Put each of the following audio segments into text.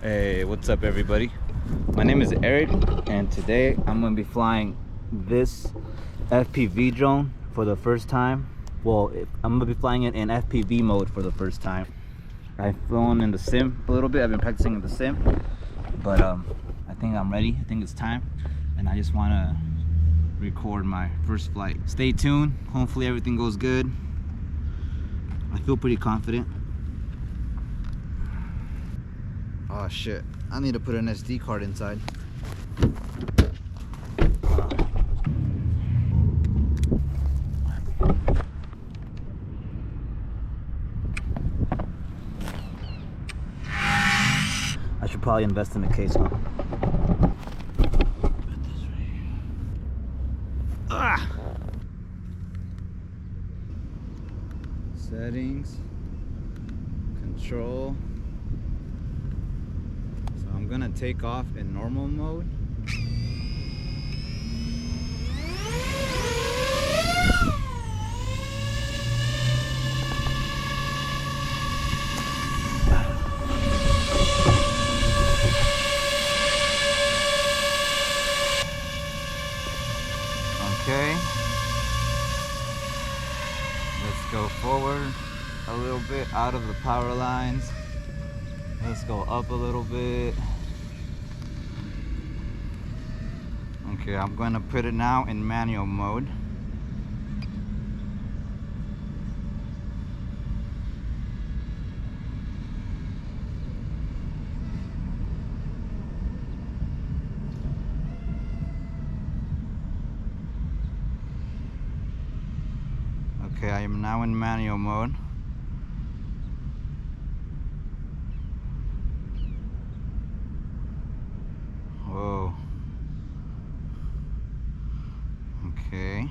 Hey, what's up everybody? My name is Eric and today I'm going to be flying this FPV drone for the first time. Well, I'm going to be flying it in FPV mode for the first time. I've flown in the sim a little bit. I've been practicing in the sim, but I think I'm ready. I think it's time, and I just want to record my first flight. Stay tuned. Hopefully everything goes good. I feel pretty confident. Oh shit, I need to put an SD card inside. I should probably invest in a case, huh? Ah! Settings, control. So I'm gonna take off in normal mode. Okay, let's go forward a little bit out of the power lines. Let's go up a little bit. Okay, I'm going to put it now in manual mode. Okay, I am now in manual mode. Whoa. Okay.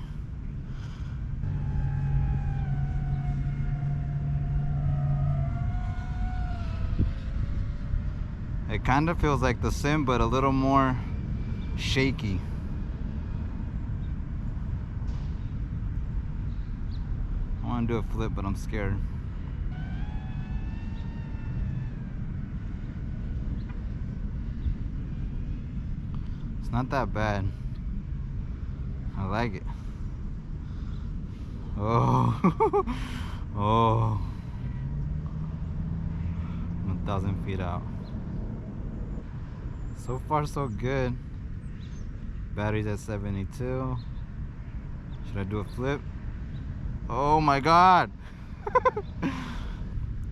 It kind of feels like the sim, but a little more shaky. I want to do a flip, but I'm scared. It's not that bad. I like it. Oh, oh, 1,000 feet out. So far, so good. Battery's at 72. Should I do a flip? Oh my God.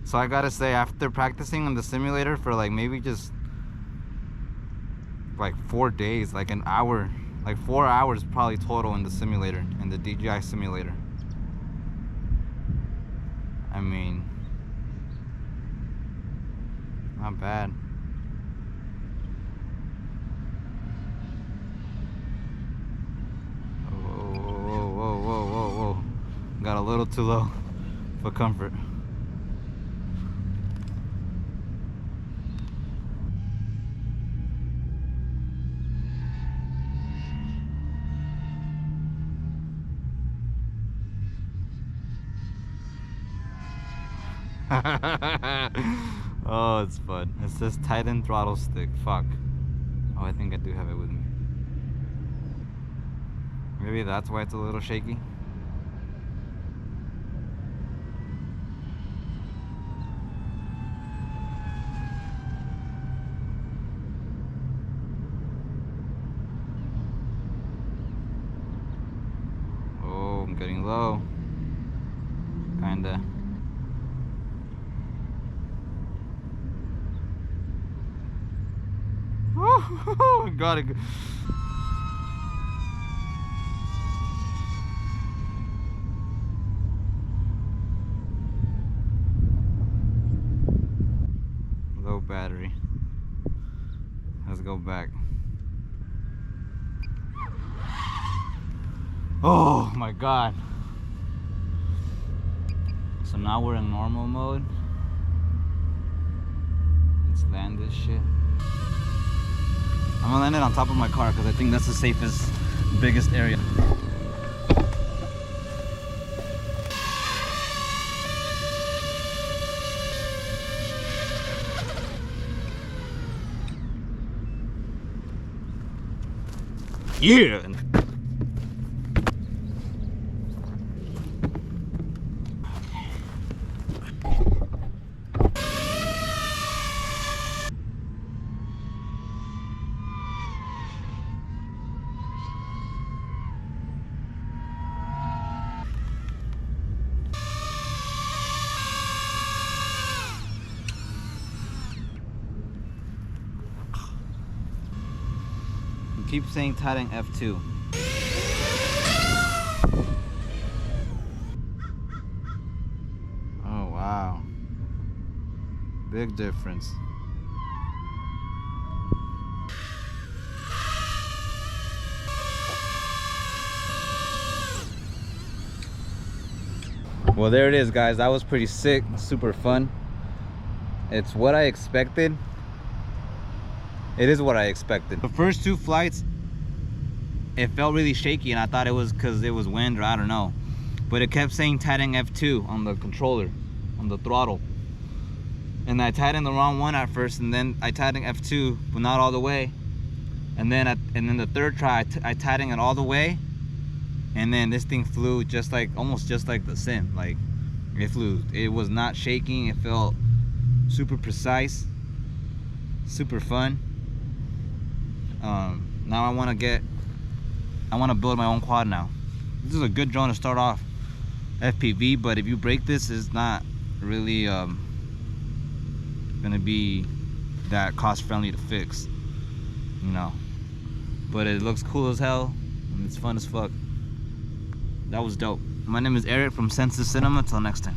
So I gotta say, after practicing in the simulator for like maybe just like 4 days, like an hour, like 4 hours probably total in the simulator, in the DJI simulator. I mean, not bad. Whoa, whoa, whoa, whoa, whoa, whoa. Got a little too low for comfort. Oh, it's fun. It says tighten throttle stick. Fuck. Oh, I think I do have it with me. Maybe that's why it's a little shaky. Oh, I'm getting low. Kinda. Oh, got it. Low battery. Let's go back. Oh my God. So now we're in normal mode. Let's land this shit. I'm gonna land it on top of my car because I think that's the safest, biggest area. Yeah. Keep saying tighten F2. Oh wow. Big difference. Well, there it is, guys. That was pretty sick, super fun. It's what I expected. It is what I expected. The first two flights, it felt really shaky, and I thought it was because it was wind or I don't know. But it kept saying tighten F2 on the controller, on the throttle. And I tightened the wrong one at first, and then I tightened F2, but not all the way. And then the third try, I tightened it all the way. And then this thing flew just like, almost just like the Sim. Like, it flew. It was not shaking. It felt super precise, super fun. Now I want to build my own quad now. This is a good drone to start off. FPV, but if you break this, it's not really gonna be that cost friendly to fix, you know. But it looks cool as hell, and it's fun as fuck. That was dope. My name is Eric from Senses Cinema. Till next time.